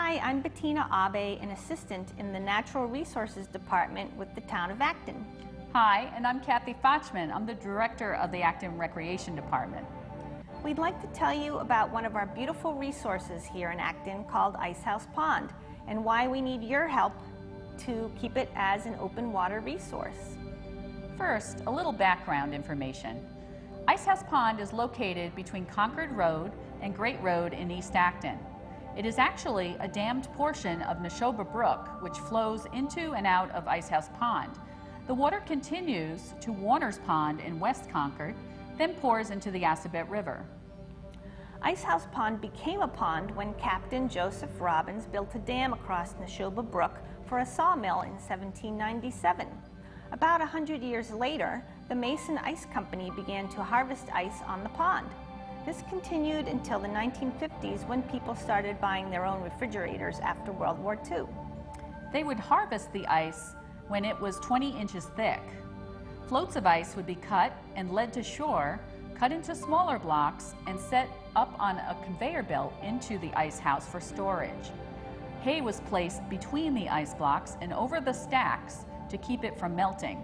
Hi, I'm Bettina Abe, an assistant in the Natural Resources Department with the Town of Acton. Hi, and I'm Kathy Fochman. I'm the director of the Acton Recreation Department. We'd like to tell you about one of our beautiful resources here in Acton called House Pond and why we need your help to keep it as an open water resource. First, a little background information. House Pond is located between Concord Road and Great Road in East Acton. It is actually a dammed portion of Neshoba Brook, which flows into and out of House Pond. The water continues to Warner's Pond in West Concord, then pours into the Assabet River. House Pond became a pond when Captain Joseph Robbins built a dam across Neshoba Brook for a sawmill in 1797. About 100 years later, the Mason Ice Company began to harvest ice on the pond. This continued until the 1950s when people started buying their own refrigerators after World War II. They would harvest the ice when it was 20 inches thick. Floats of ice would be cut and led to shore, cut into smaller blocks, and set up on a conveyor belt into the ice house for storage. Hay was placed between the ice blocks and over the stacks to keep it from melting.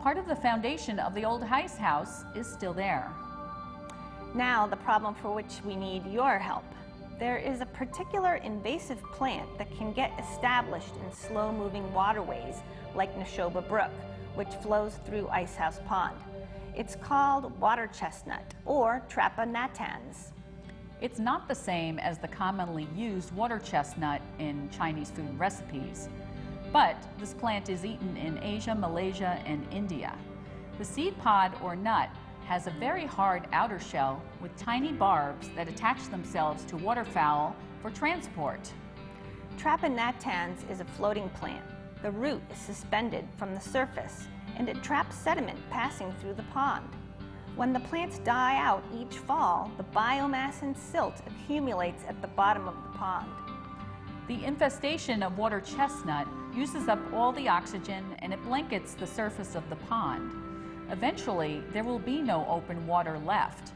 Part of the foundation of the old ice house is still there. Now, the problem for which we need your help. There is a particular invasive plant that can get established in slow-moving waterways like Neshoba Brook, which flows through House Pond. It's called water chestnut, or Trappa natans. It's not the same as the commonly used water chestnut in Chinese food recipes, but this plant is eaten in Asia, Malaysia, and India. The seed pod or nut has a very hard outer shell with tiny barbs that attach themselves to waterfowl for transport. Trappa natans is a floating plant. The root is suspended from the surface, and it traps sediment passing through the pond. When the plants die out each fall, the biomass and silt accumulates at the bottom of the pond. The infestation of water chestnut uses up all the oxygen and it blankets the surface of the pond. Eventually, there will be no open water left.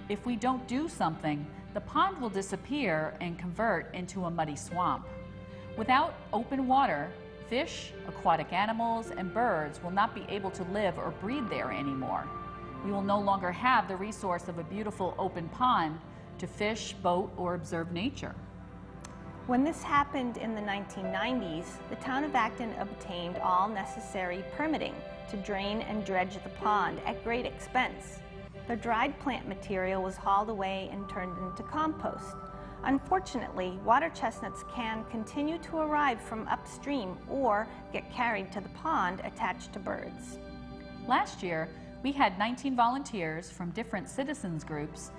If we don't do something, the pond will disappear and convert into a muddy swamp. Without open water, fish, aquatic animals, and birds will not be able to live or breed there anymore. We will no longer have the resource of a beautiful open pond to fish, boat, or observe nature. When this happened in the 1990s, the town of Acton obtained all necessary permitting to drain and dredge the pond at great expense. The dried plant material was hauled away and turned into compost. Unfortunately, water chestnuts can continue to arrive from upstream or get carried to the pond attached to birds. Last year, we had 19 volunteers from different citizens groups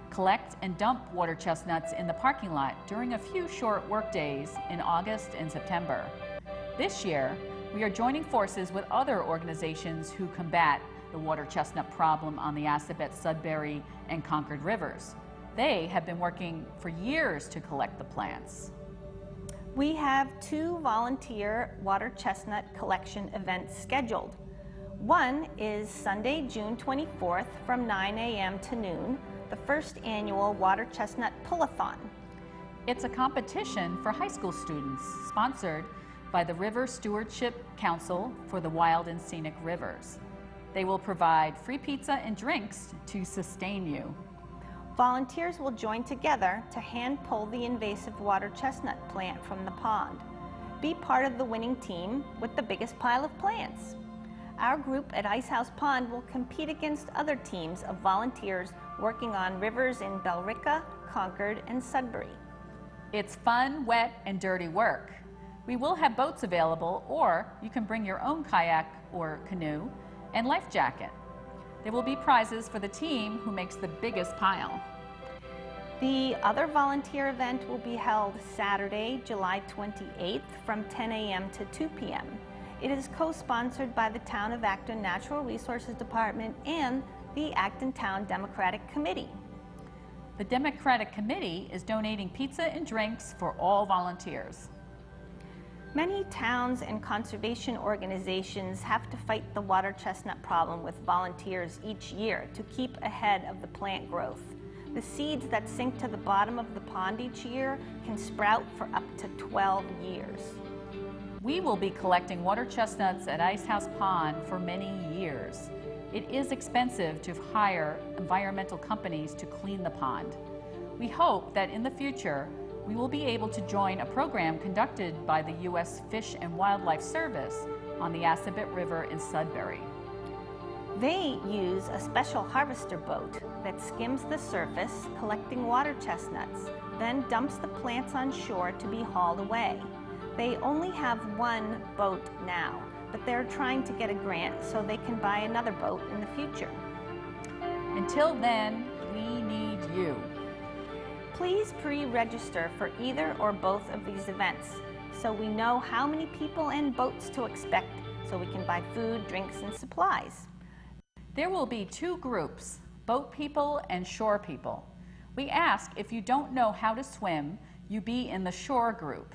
collect and dump water chestnuts in the parking lot during a few short work days in August and September. This year, we are joining forces with other organizations who combat the water chestnut problem on the Assabet, Sudbury, and Concord rivers. They have been working for years to collect the plants. We have 2 volunteer water chestnut collection events scheduled. One is Sunday, June 24th from 9 a.m. to noon, the first annual Water Chestnut Pull-a-thon. It's a competition for high school students sponsored by the River Stewardship Council for the Wild and Scenic Rivers. They will provide free pizza and drinks to sustain you. Volunteers will join together to hand pull the invasive water chestnut plant from the pond. Be part of the winning team with the biggest pile of plants. Our group at House Pond will compete against other teams of volunteers working on rivers in Billerica, Concord, and Sudbury. It's fun, wet, and dirty work. We will have boats available, or you can bring your own kayak or canoe and life jacket. There will be prizes for the team who makes the biggest pile. The other volunteer event will be held Saturday, July 28th from 10 a.m. to 2 p.m. It is co-sponsored by the Town of Acton Natural Resources Department and the Acton Town Democratic Committee. The Democratic Committee is donating pizza and drinks for all volunteers. Many towns and conservation organizations have to fight the water chestnut problem with volunteers each year to keep ahead of the plant growth. The seeds that sink to the bottom of the pond each year can sprout for up to 12 years. We will be collecting water chestnuts at Ice House Pond for many years. It is expensive to hire environmental companies to clean the pond. We hope that in the future, we will be able to join a program conducted by the U.S. Fish and Wildlife Service on the Assabet River in Sudbury. They use a special harvester boat that skims the surface, collecting water chestnuts, then dumps the plants on shore to be hauled away. They only have one boat now, but they're trying to get a grant so they can buy another boat in the future. Until then, we need you. Please pre-register for either or both of these events so we know how many people and boats to expect so we can buy food, drinks, and supplies. There will be two groups, boat people and shore people. We ask if you don't know how to swim, you be in the shore group.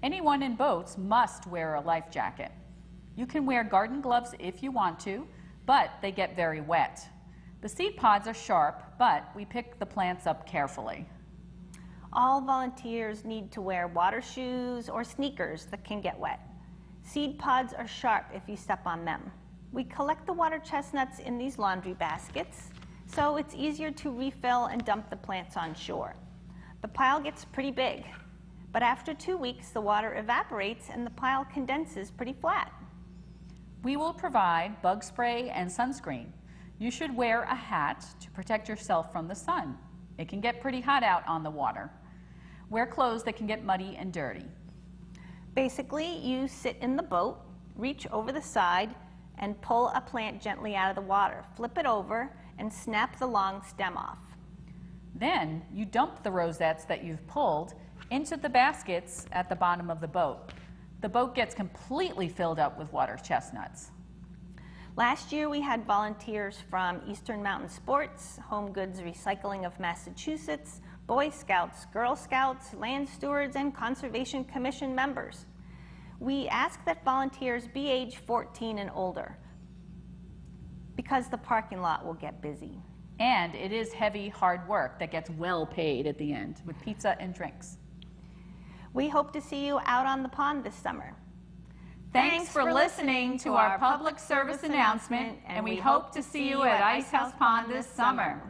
Anyone in boats must wear a life jacket. You can wear garden gloves if you want to, but they get very wet. The seed pods are sharp, but we pick the plants up carefully. All volunteers need to wear water shoes or sneakers that can get wet. Seed pods are sharp if you step on them. We collect the water chestnuts in these laundry baskets, so it's easier to refill and dump the plants on shore. The pile gets pretty big, but after 2 weeks, the water evaporates and the pile condenses pretty flat. We will provide bug spray and sunscreen. You should wear a hat to protect yourself from the sun. It can get pretty hot out on the water. Wear clothes that can get muddy and dirty. Basically, you sit in the boat, reach over the side, and pull a plant gently out of the water. Flip it over and snap the long stem off. Then you dump the rosettes that you've pulled into the baskets at the bottom of the boat. The boat gets completely filled up with water chestnuts. Last year we had volunteers from Eastern Mountain Sports, Home Goods Recycling of Massachusetts, Boy Scouts, Girl Scouts, Land Stewards, and Conservation Commission members. We ask that volunteers be age 14 and older because the parking lot will get busy. And it is heavy, hard work that gets well paid at the end with pizza and drinks. We hope to see you out on the pond this summer. Thanks for listening to our public service announcement, and we hope to see you at Ice House Pond this summer.